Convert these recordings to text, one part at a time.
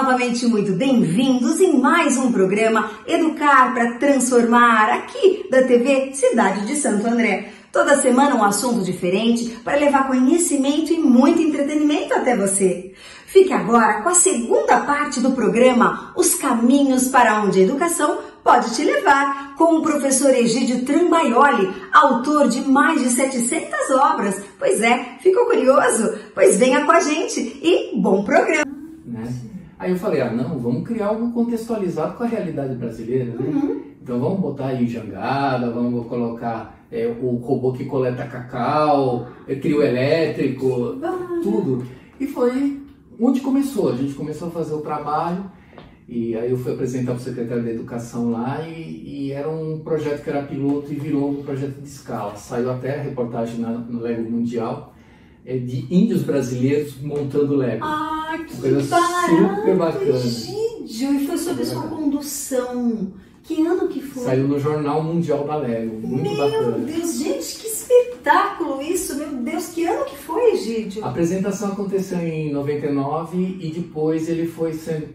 novamente muito bem-vindos em mais um programa Educar para Transformar, aqui da TV Cidade de Santo André. Toda semana um assunto diferente para levar conhecimento e muito entretenimento até você. Fique agora com a segunda parte do programa Os Caminhos para onde a Educação pode te levar, com o professor Egídio Trambaioli, autor de mais de 700 obras. Pois é, ficou curioso? Pois venha com a gente e bom programa! Aí eu falei, não, vamos criar algo contextualizado com a realidade brasileira, né? Então vamos botar aí jangada, vamos colocar o robô que coleta cacau, trio elétrico, tudo. E foi onde começou, a gente começou a fazer o trabalho, e aí eu fui apresentar para o secretário da Educação lá, e era um projeto que era piloto e virou um projeto de escala. Saiu até a reportagem no Lego Mundial, de índios brasileiros montando Lego. Ah, que coisa super bacana. Egídio, e foi sob sua condução. Que ano que foi? Saiu no Jornal Mundial da Lego, muito bacana. Meu Deus, gente, que espetáculo isso! Meu Deus, que ano que foi, Egídio? A apresentação aconteceu em 99 e depois ele foi sendo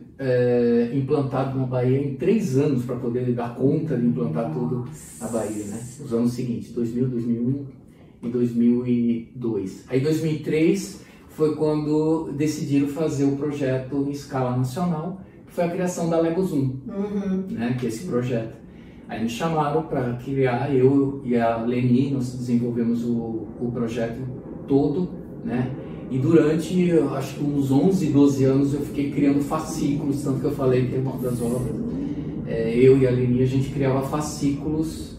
implantado na Bahia em 3 anos para poder dar conta de implantar tudo na Bahia, né? Os anos seguintes, 2000, 2001 e 2002. Aí 2003 foi quando decidiram fazer o projeto em escala nacional, que foi a criação da Lego Zoom, né, que é esse projeto. Aí me chamaram para criar, eu e a Leni, nós desenvolvemos o projeto todo, né? E durante, acho que uns 11, 12 anos eu fiquei criando fascículos, tanto que eu falei que é uma das obras. Eu e a Leni, a gente criava fascículos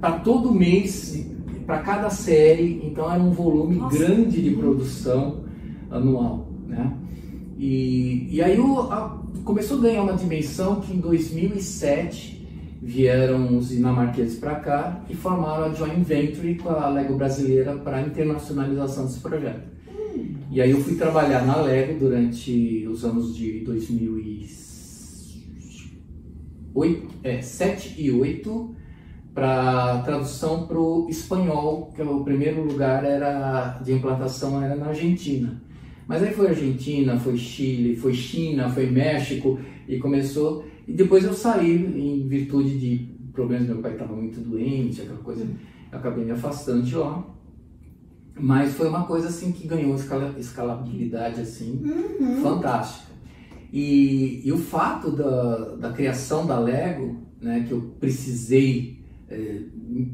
para todo mês, para cada série, então era um volume grande de produção anual, né? E aí começou a ganhar uma dimensão que em 2007 vieram os dinamarqueses para cá e formaram a joint venture com a Lego brasileira para a internacionalização desse projeto. E aí eu fui trabalhar na Lego durante os anos de 2007 e 2008 para tradução para o espanhol, que o primeiro lugar de implantação era na Argentina. Mas aí foi Argentina, foi Chile, foi China, foi México e começou. E depois eu saí em virtude de problemas, meu pai estava muito doente, aquela coisa, eu acabei me afastando de lá. Mas foi uma coisa assim que ganhou escalabilidade assim, fantástica. E o fato da criação da Lego, né, que eu precisei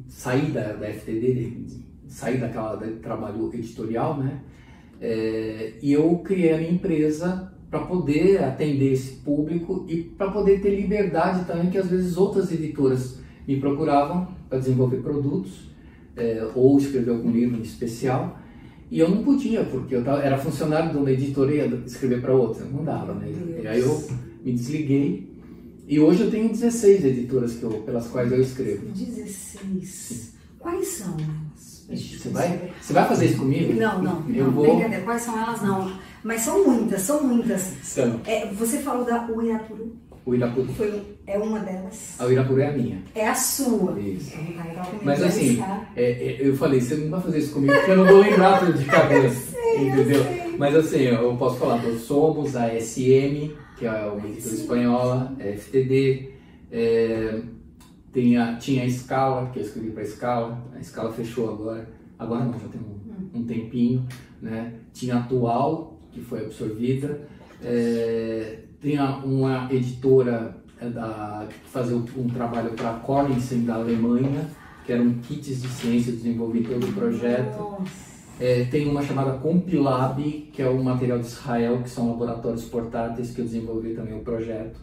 sair da FTD, sair daquele trabalho editorial, né? E eu criei a minha empresa para poder atender esse público e para poder ter liberdade também, que às vezes outras editoras me procuravam para desenvolver produtos ou escrever algum livro em especial, e eu não podia, porque eu era funcionário de uma editora e ia escrever para outra, não dava, né? E aí eu me desliguei. E hoje eu tenho 16 editoras pelas quais eu escrevo. 16? Sim. Quais são elas? Você vai fazer isso comigo? Não. Brincadeira, quais são elas não. Mas são muitas. São. Você falou da Uirapuru. O Irapuru. É uma delas. A Uirapuru é a minha. É a sua. Isso. Mas assim, eu falei, você não vai fazer isso comigo porque eu não vou lembrar tudo de cabeça. Entendeu? Mas assim, eu posso falar, nós somos a SM, que é uma editora espanhola, a FTD, tinha a Scala, que eu escrevi para a Scala fechou agora não, já tem um tempinho, né? Tinha a Atual, que foi absorvida, tinha uma editora que fazia um trabalho para a Corningsen da Alemanha, que eram kits de ciência desenvolvidos todo o projeto. Tem uma chamada Compilab, que é o material de Israel, que são laboratórios portáteis, que eu desenvolvi também o projeto.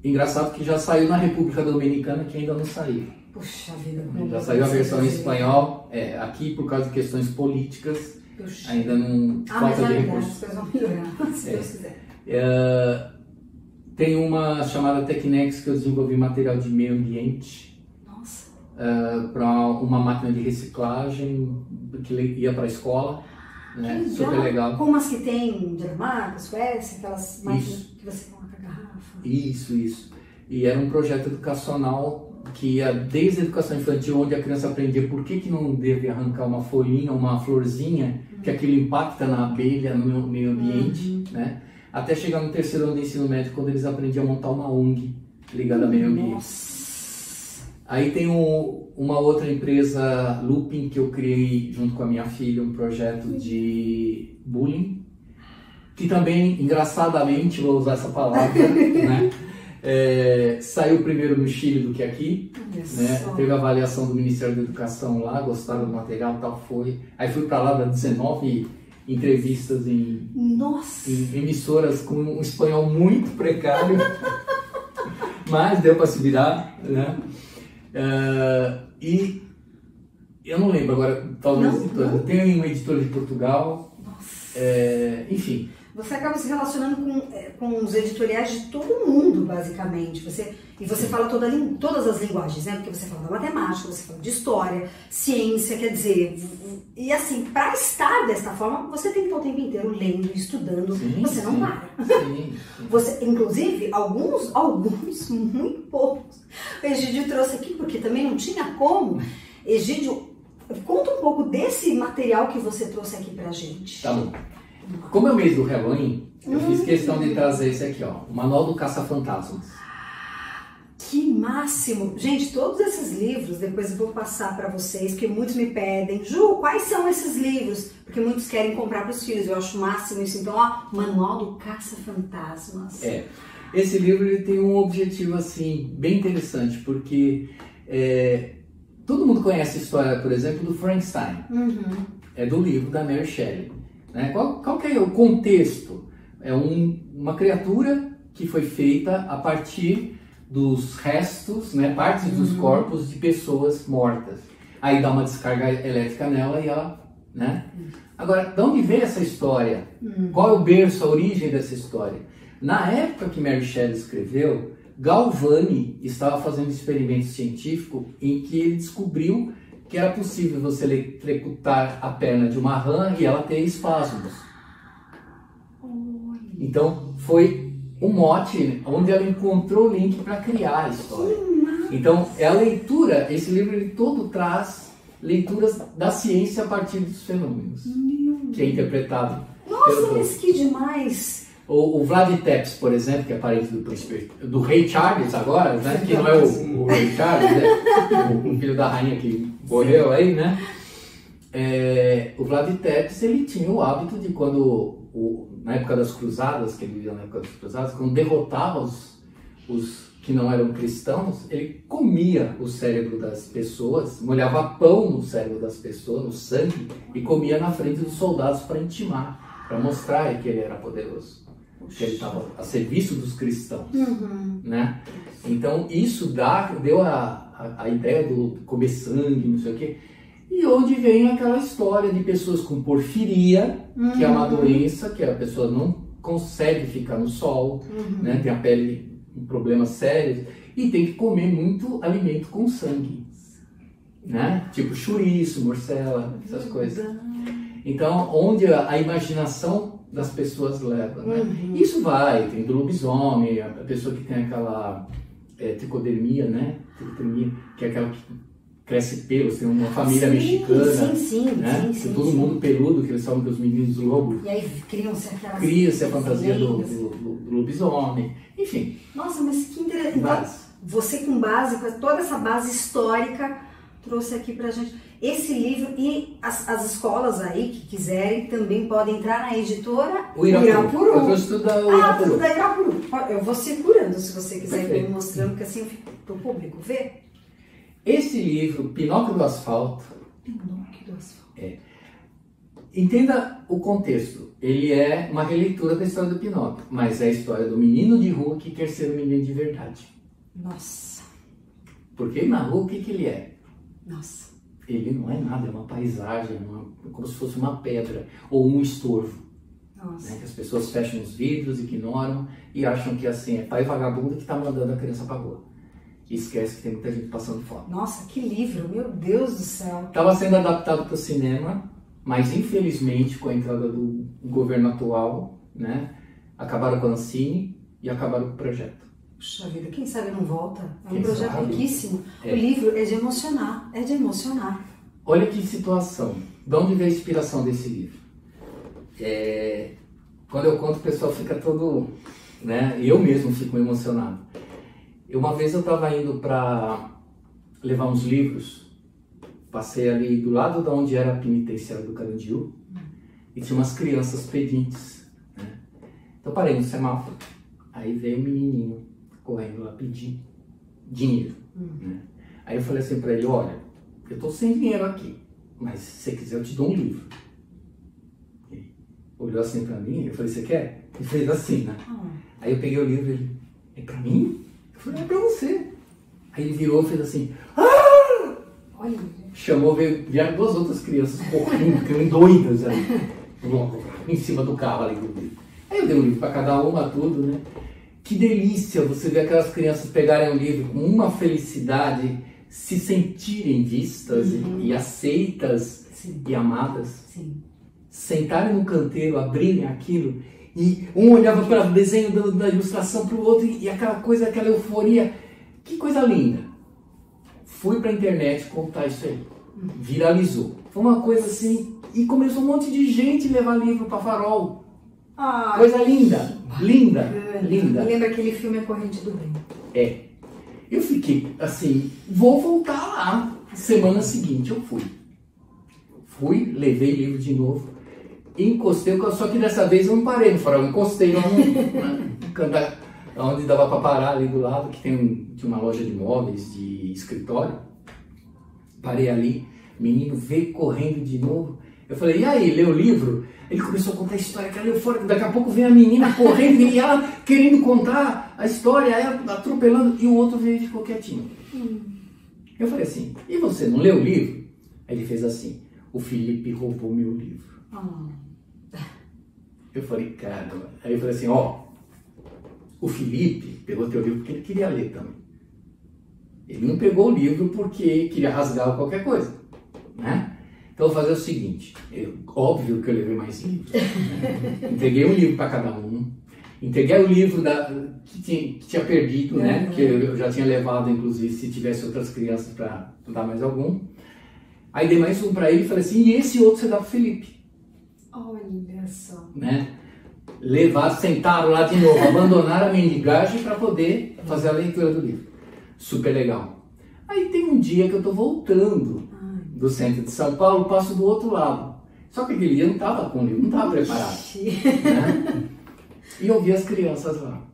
Engraçado que já saiu na República Dominicana, que ainda não saiu. Puxa vida. Já saiu a versão em espanhol, aqui por causa de questões políticas, ainda não falta de recursos. As coisas vão melhorar, se Deus quiser. Tem uma chamada Tecnex, que eu desenvolvi material de meio ambiente. Nossa. Para uma máquina de reciclagem que ia para a escola, né? Super legal. Como as que tem Dinamarca, Suécia, aquelas máquinas que você coloca a garrafa. Isso. E era um projeto educacional que ia desde a educação infantil, onde a criança aprendia por que não deve arrancar uma folhinha, uma florzinha, que aquilo impacta na abelha, no meio ambiente, né? até chegar no terceiro ano do ensino médio, quando eles aprendiam a montar uma ONG ligada ao meio ambiente. Nossa. Aí tem uma outra empresa, Looping, que eu criei junto com a minha filha, um projeto de bullying, que também, engraçadamente, vou usar essa palavra, né? Saiu primeiro no Chile do que aqui, né? Teve a avaliação do Ministério da Educação lá, gostaram do material e tal, foi. Aí fui para lá, dar 19 entrevistas em emissoras com um espanhol muito precário, mas deu para se virar, né? E eu não lembro agora, talvez editora. Tem uma editora de Portugal, enfim. Você acaba se relacionando com os editoriais de todo mundo, basicamente. E você fala todas as linguagens, né? Porque você fala da matemática, você fala de história, ciência, quer dizer... E assim, para estar desta forma, você tem que estar o tempo inteiro lendo, estudando, você não para. Sim. Você, inclusive, alguns, muito poucos, o Egídio trouxe aqui, porque também não tinha como. Egídio, conta um pouco desse material que você trouxe aqui pra gente. Tá bom. Como é o mês do Halloween, eu fiz questão de trazer esse aqui, ó, o Manual do Caça-Fantasmas. Que máximo! Gente, todos esses livros, depois eu vou passar para vocês, porque muitos me pedem, Ju, quais são esses livros? Porque muitos querem comprar para os filhos, eu acho máximo isso. Então, ó, Manual do Caça-Fantasmas. Esse livro ele tem um objetivo, assim, bem interessante, porque todo mundo conhece a história, por exemplo, do Frankenstein. É do livro da Mary Shelley. Né? Qual que é o contexto? É uma criatura que foi feita a partir dos restos, né, partes dos corpos de pessoas mortas. Aí dá uma descarga elétrica nela e ela... Né? Agora, de onde veio essa história? Qual é o berço, a origem dessa história? Na época que Mary Shelley escreveu, Galvani estava fazendo um experimento científico em que ele descobriu que era possível você eletrocutar a perna de uma rã e ela ter espasmos. Então, foi um mote onde ela encontrou o link para criar a história. Então, é a leitura, esse livro ele todo traz leituras da ciência a partir dos fenômenos, que é interpretado. Nossa, mas que demais! O Vlad Tepes, por exemplo, que é parente do rei Charles agora, né? Que não é o rei Charles, né? O filho da rainha que morreu aí, né? O Vlad Tepes, ele tinha o hábito de na época das cruzadas, que ele vivia na época das cruzadas, quando derrotava os que não eram cristãos, ele comia o cérebro das pessoas, molhava pão no cérebro das pessoas, no sangue, e comia na frente dos soldados para intimar, para mostrar que ele era poderoso, que ele estava a serviço dos cristãos, né? Então isso deu a ideia do comer sangue, não sei o quê, e onde vem aquela história de pessoas com porfiria, que é uma doença que a pessoa não consegue ficar no sol, né? Tem a pele com problemas sérios e tem que comer muito alimento com sangue, né? Tipo chouriço, morcela, essas coisas. Então, onde a imaginação das pessoas leva, né? Isso tem do lobisomem, a pessoa que tem aquela tricodermia, né? Tricodermia, que é aquela que cresce pelos, tem uma família mexicana, né? Tem todo mundo peludo, que eles falam que os meninos lobos. E aí criam-se aquelas... Cria-se a fantasia do lobisomem, enfim. Nossa, mas que interessante. Então, você com toda essa base histórica, trouxe aqui pra gente esse livro, e as escolas aí que quiserem também podem entrar na editora Irapuru. Eu vou estudar o Irapuru. Tudo da Irapuru. Eu vou segurando se você quiser ir mostrando, que assim fica pro público ver. Esse livro, Pinóquio do Asfalto, entenda o contexto. Ele é uma releitura da história do Pinóquio, mas é a história do menino de rua que quer ser um menino de verdade. Nossa. Porque na rua, o que ele é? Nossa. Ele não é nada, é uma paisagem, como se fosse uma pedra ou um estorvo. Nossa. Né? Que as pessoas fecham os vidros, ignoram e acham que assim é pai vagabundo que está mandando a criança para rua. E esquece que tem muita gente passando fome. Nossa, que livro, meu Deus do céu. Estava sendo adaptado para o cinema, mas infelizmente com a entrada do governo atual, né, acabaram com a Ancine e acabaram com o projeto. Puxa vida, quem sabe não volta? É um projeto riquíssimo. O livro é de emocionar, Olha que situação. De onde veio a inspiração desse livro? quando eu conto o pessoal fica todo, né? Eu mesmo fico emocionado. Uma vez eu estava indo para levar uns livros, passei ali do lado de onde era a penitenciária do Carandiru e tinha umas crianças pedintes, né? Então parei no semáforo, aí veio um menininho correndo lá pedir dinheiro, né? Aí eu falei assim para ele, olha, eu tô sem dinheiro aqui, mas se você quiser eu te dou um livro. Ele olhou assim para mim, eu falei, você quer? Ele fez assim, né? Aí eu peguei o livro e ele, é para mim? Eu falei, é para você. Aí ele virou e fez assim, ah! Olha. Chamou, vieram duas outras crianças correndo, doidas ali, em cima do carro ali. Aí eu dei um livro para cada uma, tudo, né? Que delícia você ver aquelas crianças pegarem um livro com uma felicidade, se sentirem vistas e aceitas. Sim. E amadas. Sim. Sentarem no canteiro, abrirem aquilo e um olhava para o desenho da ilustração para o outro e aquela coisa, aquela euforia. Que coisa linda. Fui para a internet contar isso aí. Viralizou. Foi uma coisa assim e começou um monte de gente levar livro para Farol. Coisa linda, linda, linda. Lembra aquele filme A Corrente do Bem? É. Eu fiquei assim, vou voltar lá. Semana seguinte eu fui. Levei livro de novo, encostei, só que dessa vez eu não parei no Farol, encostei lá no canto onde dava para parar ali do lado, que tinha uma loja de móveis, de escritório. Parei ali, o menino veio correndo de novo. Eu falei, e aí, leu o livro? Ele começou a contar a história, que ela leu fora, daqui a pouco vem a menina correndo e ela querendo contar a história, ela atropelando, e o outro veio e ficou quietinho. Eu falei assim, e você, não leu o livro? Aí ele fez assim, o Felipe roubou meu livro. Eu falei, caramba. Aí eu falei assim, ó, o Felipe pegou teu livro porque ele queria ler também. Ele não pegou o livro porque queria rasgar qualquer coisa, né? Então eu vou fazer o seguinte, óbvio que eu levei mais livros, né? Entreguei um livro para cada um, entreguei o livro que tinha perdido, né? Que eu já tinha levado, inclusive, se tivesse outras crianças para dar mais algum. Aí dei mais um para ele e falei assim, e esse outro você dá pro Felipe. Olha só. Né? Sentaram lá de novo, abandonaram a mendigagem para poder fazer a leitura do livro. Super legal. Aí tem um dia que eu tô voltando do centro de São Paulo, passo do outro lado. Só que aquele dia eu não estava com o livro, não estava preparado. Né? E eu vi as crianças lá.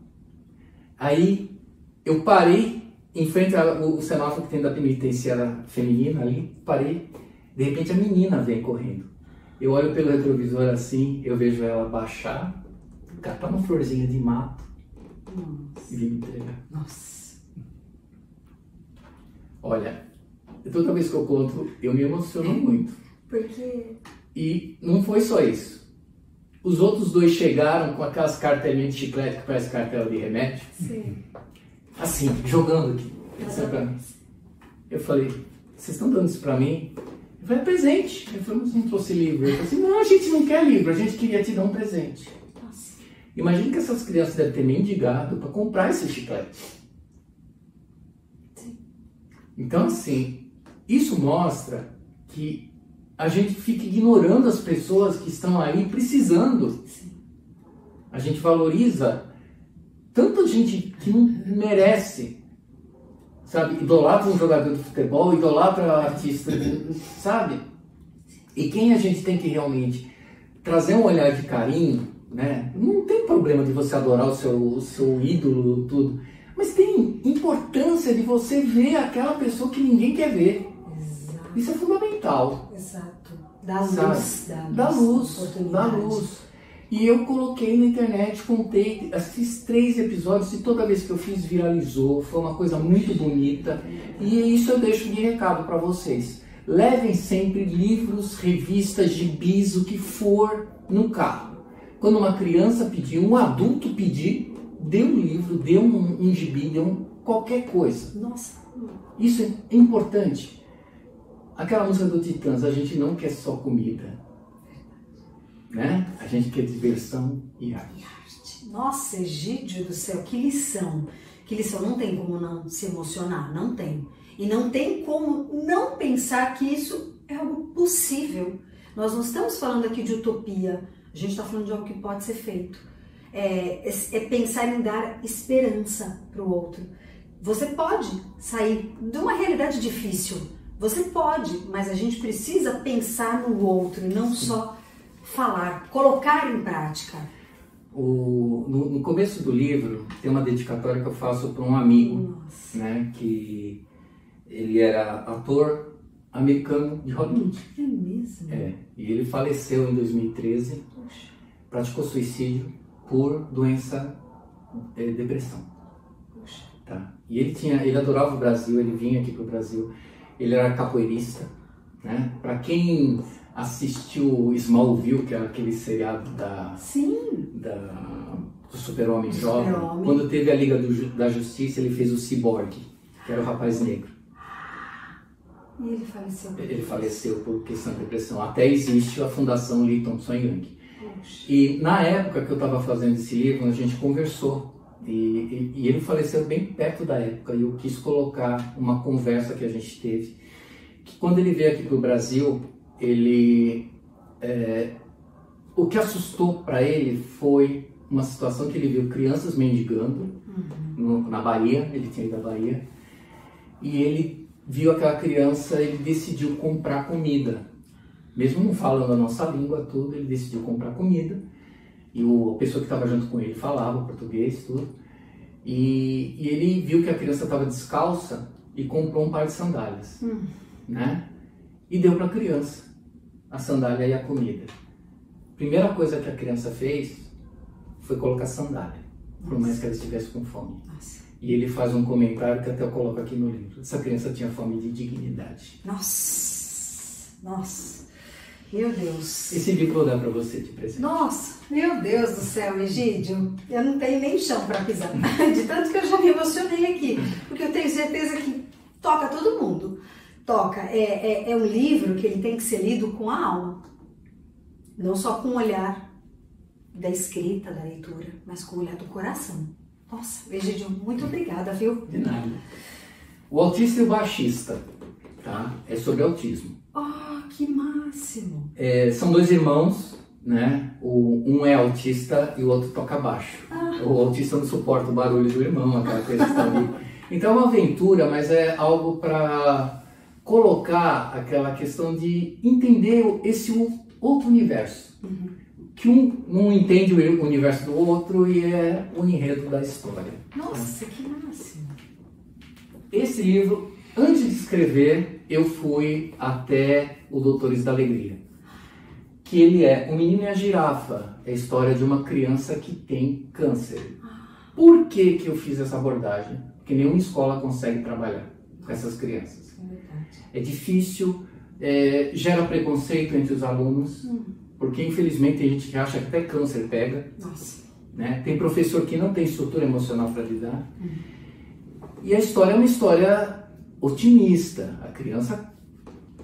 Aí eu parei em frente ao semáforo que tem da penitenciária feminina ali, parei. De repente a menina vem correndo. Eu olho pelo retrovisor assim, eu vejo ela baixar, catar uma florzinha de mato e vir me entregar. Nossa. Olha, toda vez que eu conto, eu me emociono muito. Porque... E não foi só isso. Os outros dois chegaram com aquelas cartelinhas de chiclete que parece cartela de remédio. Sim. Assim, jogando aqui. Eu falei, vocês estão dando isso pra mim? Eu falei, é presente. Ele falou, mas não trouxe livro. Eu falei assim, não, a gente não quer livro, a gente queria te dar um presente. Nossa. Imagina que essas crianças devem ter mendigado para comprar esse chiclete. Sim. Então, assim, isso mostra que a gente fica ignorando as pessoas que estão aí precisando. Sim. A gente valoriza tanta gente que não merece. Sabe, idolatra um jogador de futebol, idolatra um artista, sabe? E quem a gente tem que realmente trazer um olhar de carinho, né? Não tem problema de você adorar o seu ídolo, tudo. Mas tem importância de você ver aquela pessoa que ninguém quer ver. Exato. Isso é fundamental. Exato. Da luz. Da luz. E eu coloquei na internet, contei, fiz 3 episódios e toda vez que eu fiz viralizou, foi uma coisa muito bonita. E isso eu deixo de recado para vocês. Levem sempre livros, revistas, gibis, o que for no carro. Quando uma criança pedir, um adulto pedir, dê um livro, dê um gibi, dê qualquer coisa. Nossa. Isso é importante. Aquela música do Titãs, a gente não quer só comida. Né? A gente quer diversão e arte. Nossa, Egídio do céu, que lição. Que lição, não tem como não se emocionar, não tem. E não tem como não pensar que isso é algo possível. Nós não estamos falando aqui de utopia, A gente está falando de algo que pode ser feito. É pensar em dar esperança para o outro. Você pode sair de uma realidade difícil. Você pode, mas a gente precisa pensar no outro e não só falar, colocar em prática. No começo do livro tem uma dedicatória que eu faço para um amigo, né, que ele era ator americano de Hollywood. É mesmo? E ele faleceu em 2013, praticou suicídio por doença, depressão. Tá? E ele adorava o Brasil, ele vinha aqui pro Brasil, ele era capoeirista, né? Para quem assistiu Smallville, que é aquele seriado do Super-Homem jovem, quando teve a Liga da Justiça, ele fez o Cyborg, que era o rapaz negro. E ele faleceu? Ele faleceu por questão de depressão. Até existe a Fundação Lee Thompson Young. E na época que eu estava fazendo esse livro, a gente conversou. E ele faleceu bem perto da época. E eu quis colocar uma conversa que a gente teve. Que quando ele veio aqui para o Brasil, o que assustou para ele foi uma situação que ele viu crianças mendigando na Bahia. Ele tinha ido à Bahia. E ele viu aquela criança, ele decidiu comprar comida. Mesmo não falando a nossa língua, tudo, ele decidiu comprar comida. E a pessoa que estava junto com ele falava português, tudo. E ele viu que a criança estava descalça e comprou um par de sandálias, né? E deu para a criança a sandália e a comida. Primeira coisa que a criança fez foi colocar sandália, por mais que ela estivesse com fome. E ele faz um comentário que até eu coloco aqui no livro. Essa criança tinha fome de dignidade. Nossa, meu Deus. Esse livro eu vou dar para você de presente. Nossa, meu Deus do céu, Egídio. Eu não tenho nem chão para pisar. De tanto que eu já me emocionei aqui. Porque eu tenho certeza que toca todo mundo. Toca. É um livro que ele tem que ser lido com a alma. Não só com o olhar da escrita, da leitura, mas com o olhar do coração. Nossa, Egídio, muito obrigada, viu? De nada. O Autista e o Baixista, tá? É sobre autismo. Que máximo! São dois irmãos, né? Um é autista e o outro toca baixo. O autista não suporta o barulho do irmão, aquela coisa que está ali. Então é uma aventura, mas é algo para colocar aquela questão de entender esse outro universo. Que um não entende o universo do outro e é o enredo da história. Nossa, que máximo! Esse livro, antes de escrever, eu fui até o Doutores da Alegria. Que ele é O Menino e a Girafa. É a história de uma criança que tem câncer. Por que eu fiz essa abordagem? Porque nenhuma escola consegue trabalhar com essas crianças. É difícil, gera preconceito entre os alunos. Porque, infelizmente, tem gente que acha que até câncer pega. Né? Tem professor que não tem estrutura emocional para lidar. E a história é uma história otimista. A criança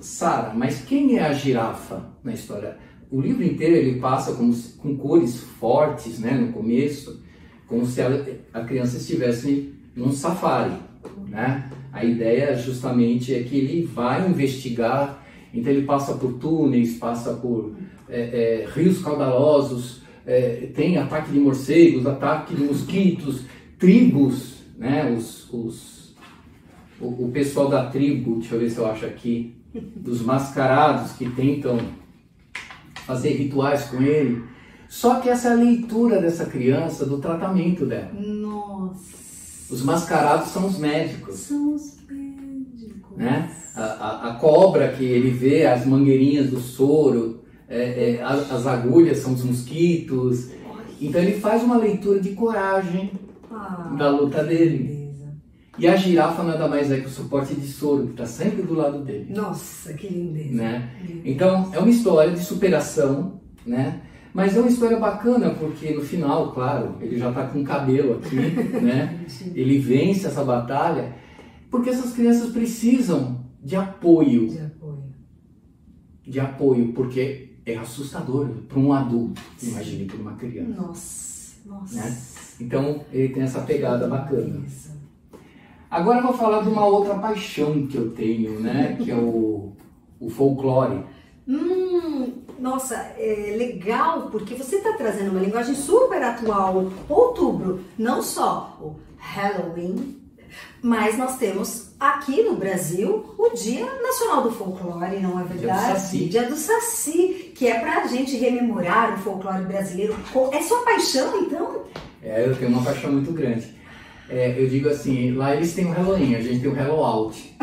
sara. Mas quem é a girafa na história? O livro inteiro ele passa com cores fortes, né, no começo, como se a criança estivesse num safari. Né? A ideia justamente é que ele vai investigar. Então ele passa por túneis, passa por rios caudalosos, tem ataque de morcegos, ataque de mosquitos, tribos, né? O pessoal da tribo, deixa eu ver se eu acho aqui, dos mascarados que tentam fazer rituais com ele. Só que essa é a leitura dessa criança, do tratamento dela. Nossa! Os mascarados são os médicos. São os médicos. Né? A cobra que ele vê, as mangueirinhas do soro, as agulhas são os mosquitos. Então ele faz uma leitura de coragem da luta dele. E a girafa nada mais é que o suporte de soro, que está sempre do lado dele. Nossa, que lindeza. Né? Então é uma história de superação, né? Mas é uma história bacana porque no final, claro, ele já está com cabelo aqui, né? Ele vence essa batalha porque essas crianças precisam de apoio. De apoio, porque é assustador para um adulto, imagine para uma criança. Nossa. Né? Então ele tem essa pegada bacana. Agora eu vou falar de uma outra paixão que eu tenho, né? Que é o folclore. Nossa, é legal porque você está trazendo uma linguagem super atual. Outubro, não só o Halloween, mas nós temos aqui no Brasil o Dia Nacional do Folclore, não é verdade? Dia do Saci, que é pra gente rememorar o folclore brasileiro. É sua paixão, então? Eu tenho uma paixão muito grande. Eu digo assim, lá eles têm o Halloween, a gente tem o Hello Out.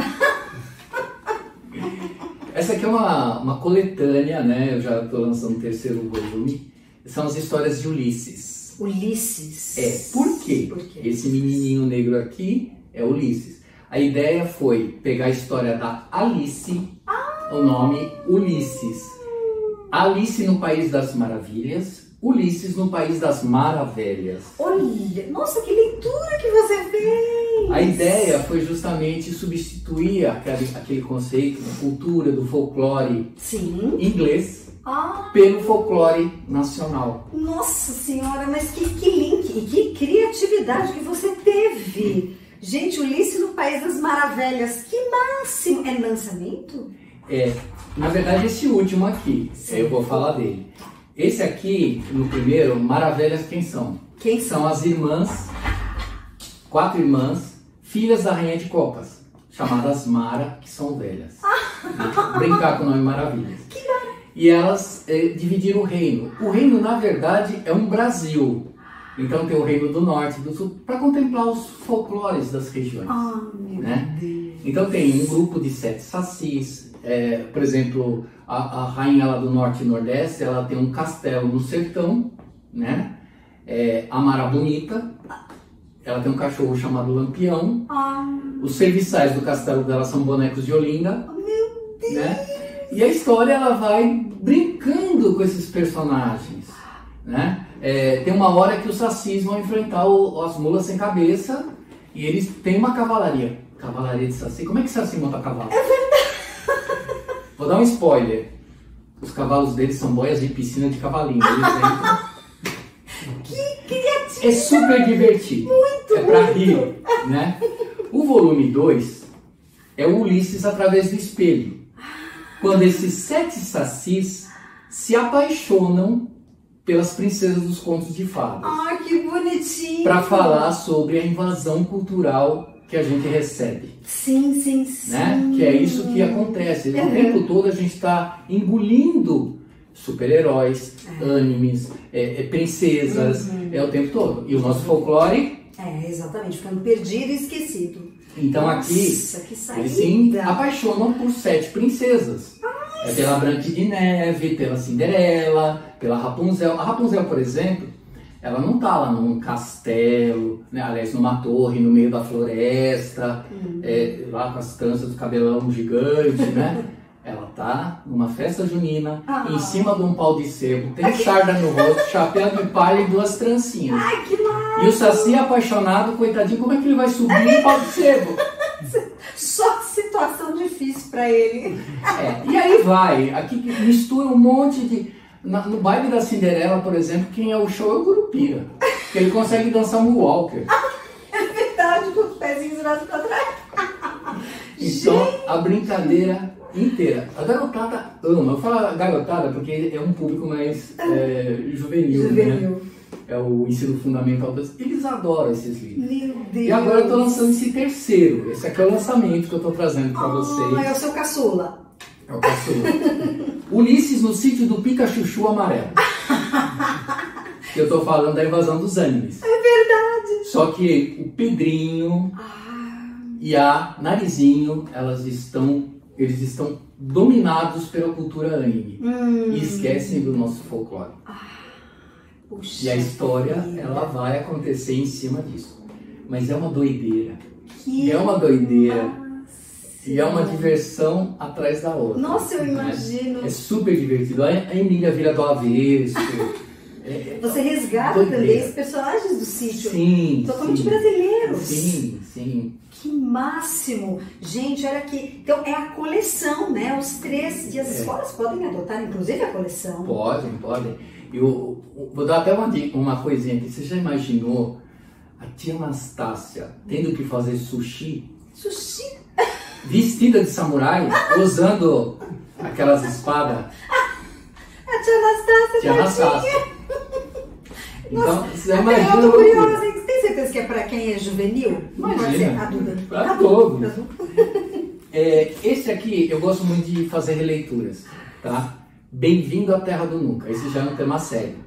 Essa aqui é uma coletânea, né? Eu já estou lançando o 3º volume. São as histórias de Ulisses. Ulisses? Por quê? Esse menininho negro aqui é Ulisses. A ideia foi pegar a história da Alice, o nome Ulisses. Alice no País das Maravilhas, Ulisses no País das Maravilhas. Olha, nossa, que leitura que você fez! A ideia foi justamente substituir aquele conceito da cultura, do folclore inglês pelo folclore nacional. Nossa senhora, mas que link e que criatividade que você teve! Gente, Ulisses no País das Maravilhas, que máximo! É lançamento? Na verdade esse último aqui, eu vou falar dele. Esse aqui, no primeiro, Maravilhas, quem são? Quem são? As irmãs, 4 irmãs, filhas da Rainha de Copas, chamadas Mara, que são velhas. Brincar com o nome Maravilhas. E elas dividiram o reino. O reino, na verdade, é um Brasil. Então tem o reino do norte e do sul, para contemplar os folclores das regiões. Meu Deus. Então tem um grupo de 7 sacis. Por exemplo, a rainha lá do norte e nordeste, ela tem um castelo no sertão, né? A Mara Bonita, ela tem um cachorro chamado Lampião. Os serviçais do castelo dela são bonecos de Olinda. Meu Deus! Né? E a história ela vai brincando com esses personagens, né? Tem uma hora que os sacis vão enfrentar as mulas sem cabeça e eles têm uma cavalaria. Cavalaria de saci. Como é que saci monta cavalo? É verdade! Vou dar um spoiler. Os cavalos deles são boias de piscina de cavalinho. Que criativo! É super divertido. Muito, pra rir, né? O volume 2 é o Ulisses através do espelho. Quando esses 7 sacis se apaixonam pelas princesas dos contos de fadas. Que bonitinho! Para falar sobre a invasão cultural que a gente recebe. Sim. Né? Que é isso que acontece. O tempo todo a gente está engolindo super-heróis, animes, princesas, o tempo todo. E o nosso folclore... exatamente, ficando perdido e esquecido. Então aqui, eles se apaixonam por 7 princesas. Pela Branca de Neve, pela Cinderela, pela Rapunzel. A Rapunzel, por exemplo, ela não tá lá num castelo, né? Aliás, numa torre no meio da floresta, lá com as tranças do cabelão gigante, né? Ela tá numa festa junina, em cima de um pau de sebo, tem charda no rosto, chapéu de palha e 2 trancinhas. Que maravilha! E o saci apaixonado, coitadinho, como é que ele vai subir no pau de sebo? Só situação difícil pra ele. E aí vai, aqui mistura um monte de... No baile da Cinderela, por exemplo, quem é o show é o Curupira. Que ele consegue dançar um walker. É verdade, com os pezinhos virados pra trás. Então, a brincadeira inteira. A garotada ama. Eu falo garotada porque é um público mais juvenil, né? É o ensino fundamental. Eles adoram esses livros. Meu Deus! E agora eu estou lançando esse 3º. Esse aqui é o lançamento que eu estou trazendo para vocês. É o seu caçula. É o caçula. Ulisses no sítio do Pica-Chuchu Amarelo. Eu estou falando da invasão dos animes. É verdade. Só que o Pedrinho e a Narizinho, eles estão dominados pela cultura anime. E esquecem do nosso folclore. Puxa, e a história, ela vai acontecer em cima disso. Mas é uma doideira. É uma doideira. E é uma diversão atrás da outra. Nossa, eu imagino. É super divertido. A Emília vira do avesso. Você resgata também os personagens do sítio. Sim. Totalmente brasileiros. Sim. Que máximo. Gente, olha aqui. Então é a coleção, né? Os 3. E as escolas podem adotar, inclusive, a coleção. Podem. Eu vou dar até uma coisinha aqui. Você já imaginou a tia Anastácia tendo que fazer sushi? Sushi? Vestida de samurai, usando aquelas espadas. A tia Anastácia. Tia Anastácia. Então, você imagina. Eu tô curiosa, hein? Você tem certeza que é pra quem é juvenil? Imagina. Pode ser adulta. Pra todos. Esse aqui, eu gosto muito de fazer releituras, tá? Bem-vindo à Terra do Nunca. Esse já é um tema sério,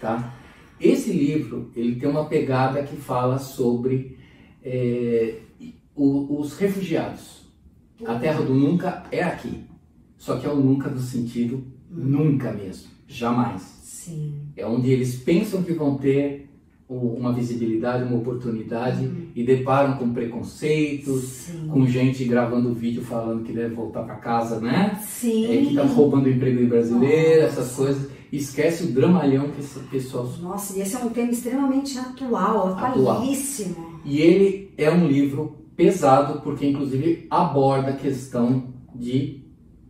tá? Esse livro, ele tem uma pegada que fala sobre os refugiados. A Terra do Nunca é aqui. Só que é o nunca do sentido nunca mesmo. Jamais. Sim. É onde eles pensam que vão ter uma visibilidade, uma oportunidade e deparam com preconceitos, Sim. com gente gravando vídeo falando que deve voltar para casa, né? Sim. Que tá roubando o emprego de brasileiro, essas coisas. Esquece o dramalhão que esse pessoal... Nossa, e esse é um tema extremamente atualíssimo. E ele é um livro pesado porque, inclusive, aborda a questão de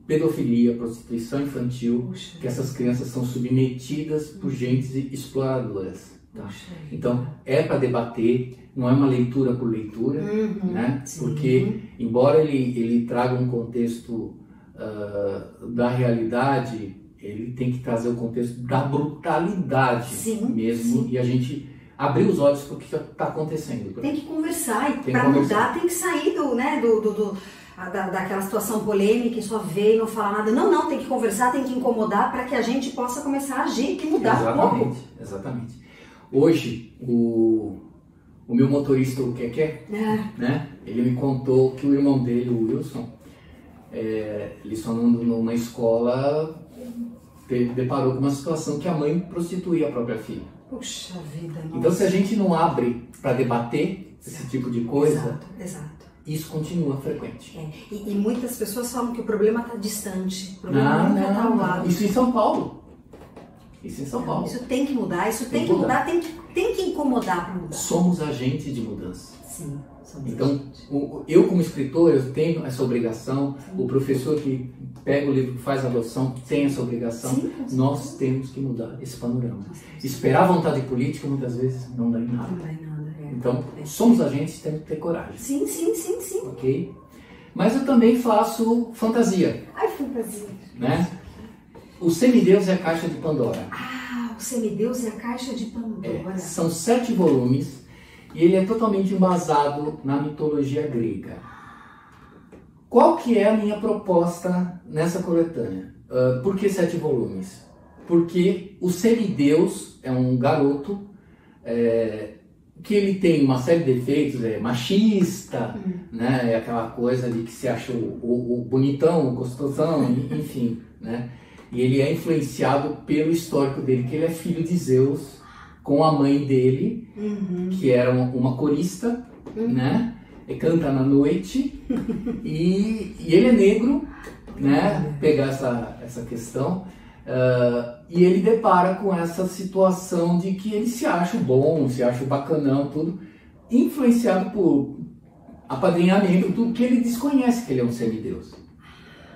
pedofilia, prostituição infantil, Puxa. que essas crianças são submetidas por gentes exploradoras. Tá? Puxa. Então, é para debater, não é uma leitura por leitura, né? Porque, embora ele traga um contexto da realidade, ele tem que trazer o contexto da brutalidade mesmo, e a gente abrir os olhos para o que está acontecendo. Tem que conversar, e para mudar tem que sair daquela situação polêmica e só ver e não falar nada. Não, tem que conversar, tem que incomodar para que a gente possa começar a agir e mudar um pouco. Exatamente. Hoje, o meu motorista, o Keké, né? Ele me contou que o irmão dele, o Wilson, lecionando numa escola, deparou com uma situação que a mãe prostituía a própria filha. Puxa vida, nossa. Então, se a gente não abre para debater esse tipo de coisa, exato. Isso continua frequente. E muitas pessoas falam que o problema está distante, o problema nunca está ao lado. Isso em São Paulo. Isso em São Paulo. Isso tem que mudar, tem que mudar, tem que incomodar para mudar. Somos agentes de mudança. Sim. Então, eu como escritor, eu tenho essa obrigação, o professor que pega o livro, faz a adoção, tem essa obrigação. Nós temos que mudar esse panorama. Esperar a vontade política, muitas vezes, não dá em nada. Não dá em nada, Então, somos agentes, temos que ter coragem. Sim. Ok? Mas eu também faço fantasia. Ai, fantasia. Né? O Semideus e a Caixa de Pandora. O Semideus e a Caixa de Pandora. São 7 volumes. E ele é totalmente embasado na mitologia grega. Qual que é a minha proposta nessa coletânea? Por que 7 volumes? Porque o semideus é um garoto que ele tem uma série de defeitos, é machista, né? É aquela coisa de que se acha o bonitão, o gostosão, enfim, né? E ele é influenciado pelo histórico dele, que ele é filho de Zeus, com a mãe dele, que era uma corista, né? E canta na noite, e ele é negro, né? Pegar essa questão, e ele depara com essa situação de que ele se acha bom, se acha bacanão, tudo, influenciado por apadrinhamento, tudo que ele desconhece que ele é um semideus,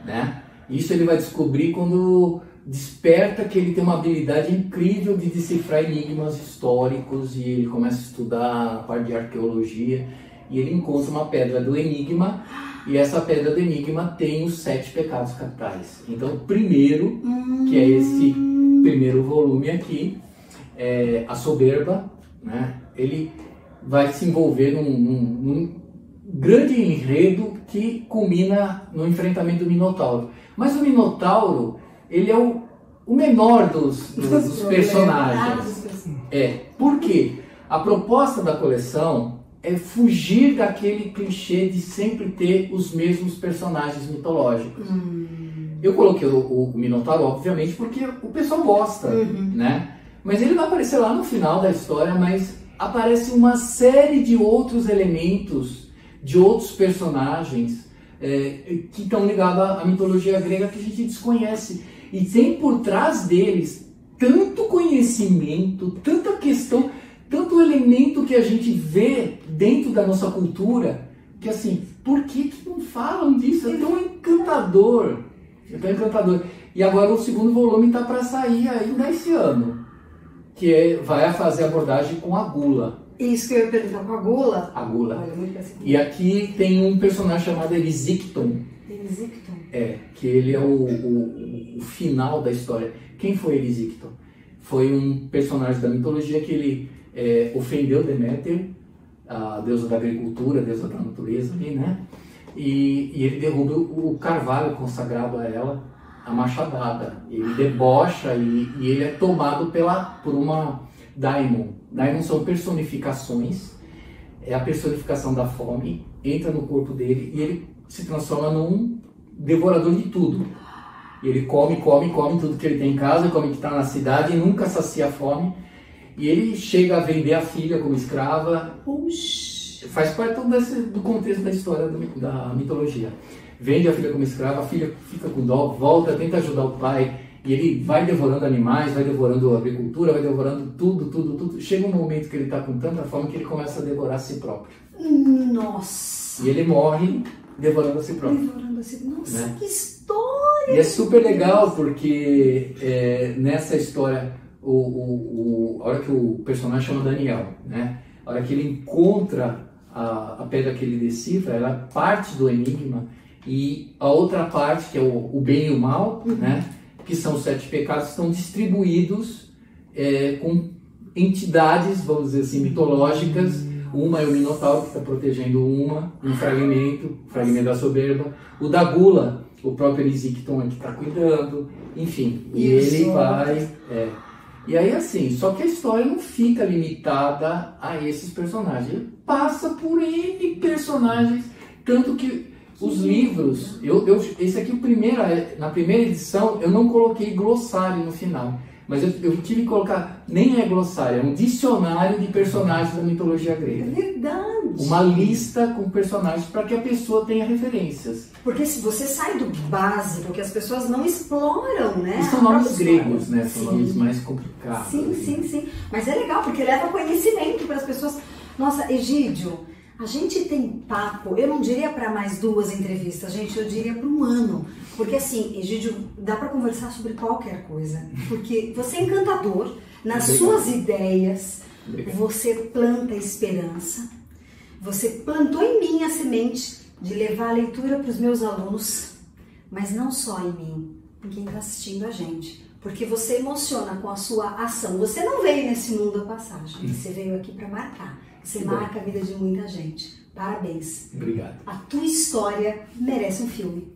né? Isso ele vai descobrir quando desperta que ele tem uma habilidade incrível de decifrar enigmas históricos, e ele começa a estudar a parte de arqueologia e ele encontra uma pedra do enigma, e essa pedra do enigma tem os 7 pecados capitais. Então o primeiro, que é esse primeiro volume aqui, a soberba, né? Ele vai se envolver num grande enredo que culmina no enfrentamento do Minotauro. Mas o Minotauro, ele é o menor dos personagens. Por quê? A proposta da coleção é fugir daquele clichê de sempre ter os mesmos personagens mitológicos. Eu coloquei o Minotauro, obviamente, porque o pessoal gosta, né? Mas ele vai aparecer lá no final da história, mas aparece uma série de outros elementos, de outros personagens que estão ligados à mitologia grega que a gente desconhece. E tem por trás deles tanto conhecimento, tanta questão, tanto elemento que a gente vê dentro da nossa cultura, que assim, por que não falam disso? É tão encantador. É tão encantador. E agora o segundo volume está para sair ainda esse ano, que vai fazer abordagem com a Gula. Isso que eu ia perguntar, com a Gula? A Gula. Olha, muito e aqui tem um personagem chamado Erisicton. Erisicton? Que ele é o o final da história. Quem foi Erisicton? Foi um personagem da mitologia que ele ofendeu Deméter, a deusa da agricultura, a deusa da natureza ali, né? E ele derruba o carvalho consagrado a ela, a machadada. Ele debocha e ele é tomado por uma daimon. Daimon são personificações, é a personificação da fome, entra no corpo dele e ele se transforma num devorador de tudo. E ele come tudo que ele tem em casa, come o que está na cidade e nunca sacia a fome. E ele chega a vender a filha como escrava. Puxa. Faz parte do contexto da história da mitologia. Vende a filha como escrava, a filha fica com dó, volta, tenta ajudar o pai. E ele vai devorando animais, vai devorando a agricultura, vai devorando tudo. Chega um momento que ele está com tanta fome que ele começa a devorar a si próprio. Nossa! E ele morre devorando a si próprio. Devorando a si... Nossa, né? Que história! E é super legal porque nessa história, a hora que o personagem chama Daniel, né? A hora que ele encontra a pedra que ele decifra, ela é parte do enigma. E a outra parte, que é o bem e o mal, né? Que são os 7 pecados, estão distribuídos com entidades, vamos dizer assim, mitológicas. Uma é o Minotauro, que está protegendo um fragmento da soberba. O da gula, o próprio Erisicton que está cuidando. Enfim, e ele vai... E aí assim, só que a história não fica limitada a esses personagens. Ele passa por N personagens, tanto que os livros, esse aqui, na primeira edição, eu não coloquei glossário no final. Mas eu tive que colocar, nem é glossário, é um dicionário de personagens da mitologia grega. É verdade. Uma lista com personagens para que a pessoa tenha referências. Porque se você sai do básico, que as pessoas não exploram, né? E são nomes gregos, né? São nomes mais complicados. Sim. Mas é legal, porque leva conhecimento para as pessoas. Nossa, Egídio, a gente tem papo, eu não diria para mais 2 entrevistas, gente, eu diria para 1 ano. Porque assim, Egídio, dá para conversar sobre qualquer coisa. Porque você é encantador, nas suas ideias, você planta esperança. Você plantou em mim a semente de levar a leitura para os meus alunos, mas não só em mim, em quem está assistindo a gente. Porque você emociona com a sua ação. Você não veio nesse mundo a passagem, você veio aqui para marcar. Você marca a vida de muita gente. Parabéns. Obrigado. A tua história merece um filme.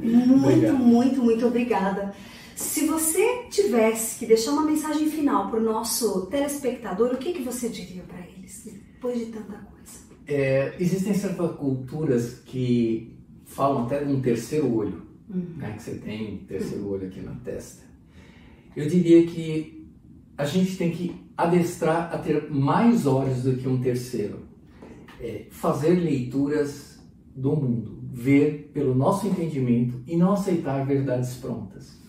Muito obrigada. Se você tivesse que deixar uma mensagem final para o nosso telespectador, o que você diria para eles, depois de tanta coisa? Existem certas culturas que falam até de um terceiro olho, né? Que você tem um terceiro olho aqui na testa. Eu diria que a gente tem que adestrar a ter mais olhos do que um terceiro. Fazer leituras do mundo, ver pelo nosso entendimento e não aceitar verdades prontas.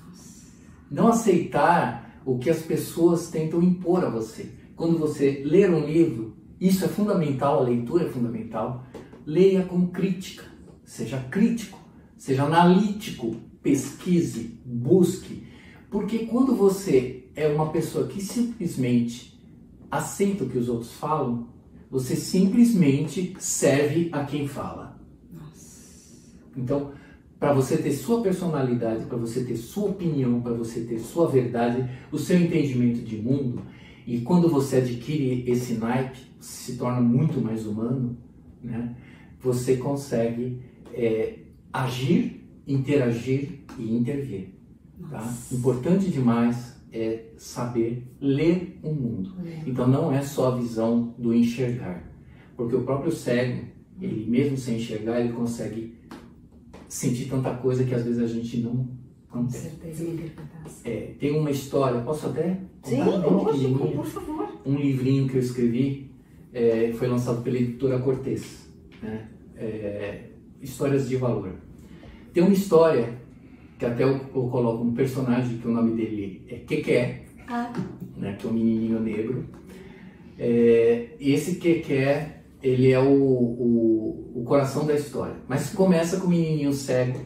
Não aceitar o que as pessoas tentam impor a você. Quando você ler um livro, isso é fundamental, a leitura é fundamental. Leia com crítica, seja crítico, seja analítico, pesquise, busque. Porque quando você é uma pessoa que simplesmente aceita o que os outros falam, você simplesmente serve a quem fala. Então, para você ter sua personalidade, para você ter sua opinião, para você ter sua verdade, o seu entendimento de mundo, e quando você adquire esse naipe, se torna muito mais humano, né? Você consegue agir, interagir e intervir. Tá? Importante demais é saber ler o mundo. Então não é só a visão do enxergar, porque o próprio cego, ele mesmo sem enxergar, ele consegue sentir tanta coisa que às vezes a gente não tem. Certeza, tem uma história, posso até contar? Sim, por favor. Um livrinho que eu escrevi, foi lançado pela editora Cortez, né? Histórias de Valor. Tem uma história que até eu coloco um personagem que o nome dele é Keké, né, que é um menininho negro. Esse Keké, ele é o coração da história. Mas começa com o menininho cego,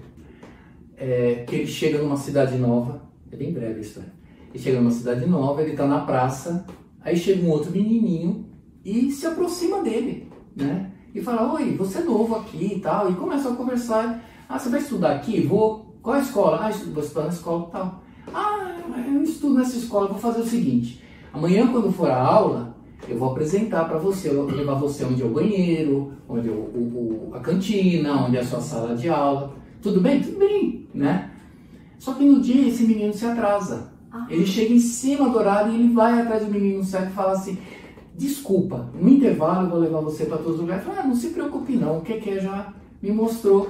que ele chega numa cidade nova. É bem breve a história. Ele chega numa cidade nova, ele está na praça, aí chega um outro menininho e se aproxima dele, né? E fala: oi, você é novo aqui e tal. E começa a conversar. Você vai estudar aqui? Vou Qual a escola? Ah, vou estudar na escola tal. Ah, eu estudo nessa escola, vou fazer o seguinte. Amanhã, quando for a aula, eu vou apresentar para você, eu vou levar você onde é o banheiro, onde é a cantina, onde é a sua sala de aula. Tudo bem? Tudo bem, né? Só que no dia esse menino se atrasa. Ele chega em cima do horário e ele vai atrás do menino certo e fala assim, desculpa, no intervalo eu vou levar você para todos os lugares. Fala, não se preocupe não, o que já me mostrou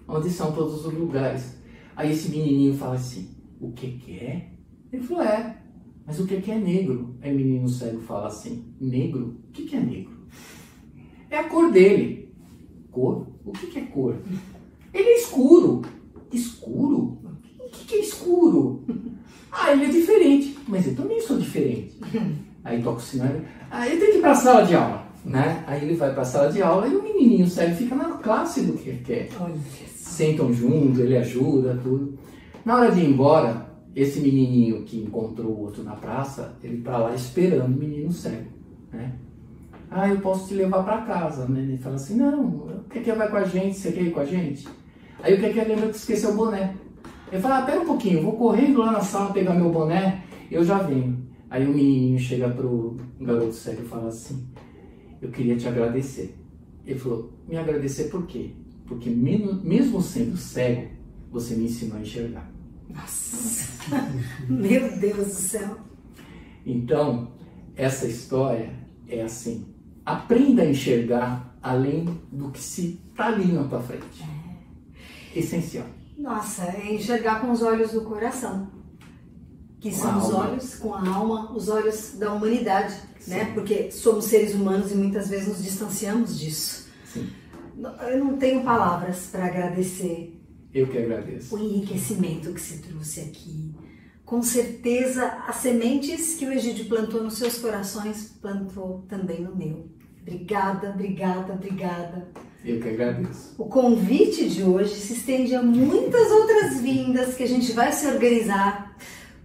onde são todos os lugares. Aí esse menininho fala assim, o que é? Ele falou, mas o que é negro? Aí o menino cego fala assim, negro? O que é negro? É a cor dele. Cor? O que é cor? Ele é escuro. Escuro? O que é escuro? Ah, ele é diferente. Mas eu também sou diferente. Aí toca o sinal. Aí ele tem que ir para a sala de aula, né? Aí ele vai para a sala de aula e o menininho cego fica na classe do que ele quer. Sentam junto, ele ajuda, tudo. Na hora de ir embora, esse menininho que encontrou o outro na praça, ele tá lá esperando o menino cego, né? Ah, eu posso te levar para casa, né? Ele fala assim, não, o que vai com a gente? Você quer ir com a gente? Aí o que lembra que esqueceu o boné. Ele fala, pera um pouquinho, eu vou correndo lá na sala pegar meu boné, eu já venho. Aí o menininho chega pro garoto cego e fala assim, eu queria te agradecer. Ele falou, me agradecer por quê? Porque mesmo sendo cego, você me ensinou a enxergar. Nossa, meu Deus do céu. Então, essa história é assim, aprenda a enxergar além do que se está ali na tua frente. Essencial. Nossa, é enxergar com os olhos do coração, que são os olhos com a alma, os olhos da humanidade, né? Porque somos seres humanos e muitas vezes nos distanciamos disso. Sim. Eu não tenho palavras para agradecer. Eu que agradeço. O enriquecimento que se trouxe aqui. Com certeza, as sementes que o Egídio plantou nos seus corações, plantou também no meu. Obrigada, obrigada, obrigada. Eu que agradeço. O convite de hoje se estende a muitas outras vindas que a gente vai se organizar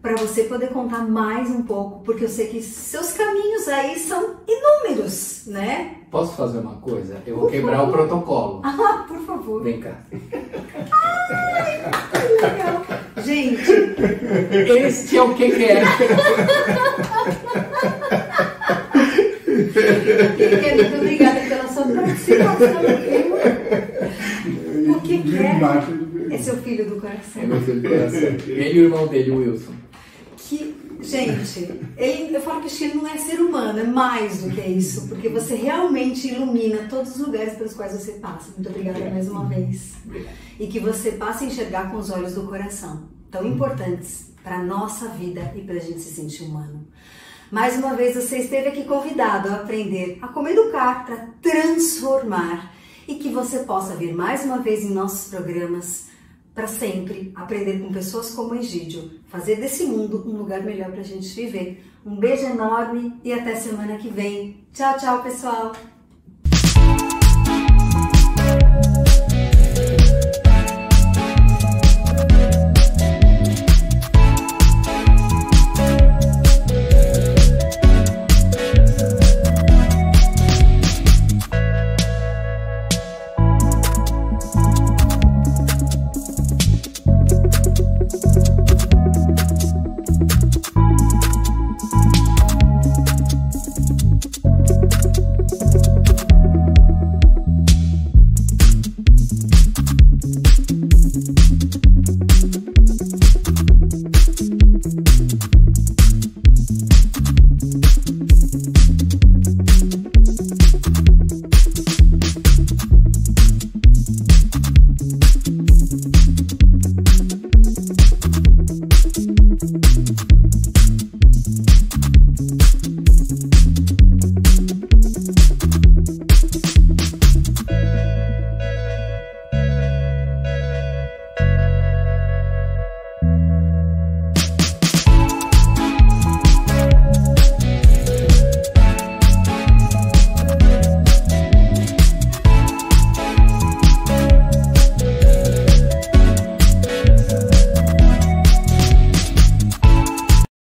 para você poder contar mais um pouco, porque eu sei que seus caminhos aí são inúmeros, né? Posso fazer uma coisa? Eu vou quebrar o protocolo. Ah, por favor. Vem cá. Ai, que legal. Gente, este é o que é. muito obrigada pela sua participação, viu? O que é seu filho do coração. É meu filho do coração. Ele e o irmão dele, o Wilson. Gente, eu falo que ele não é ser humano, é mais do que isso, porque você realmente ilumina todos os lugares pelos quais você passa. Muito obrigada mais uma vez. E que você passe a enxergar com os olhos do coração, tão importantes para a nossa vida e para a gente se sentir humano. Mais uma vez você esteve aqui convidado a aprender a como educar para transformar e que você possa vir mais uma vez em nossos programas para sempre aprender com pessoas como Egídio, fazer desse mundo um lugar melhor para a gente viver. Um beijo enorme e até semana que vem. Tchau, tchau, pessoal!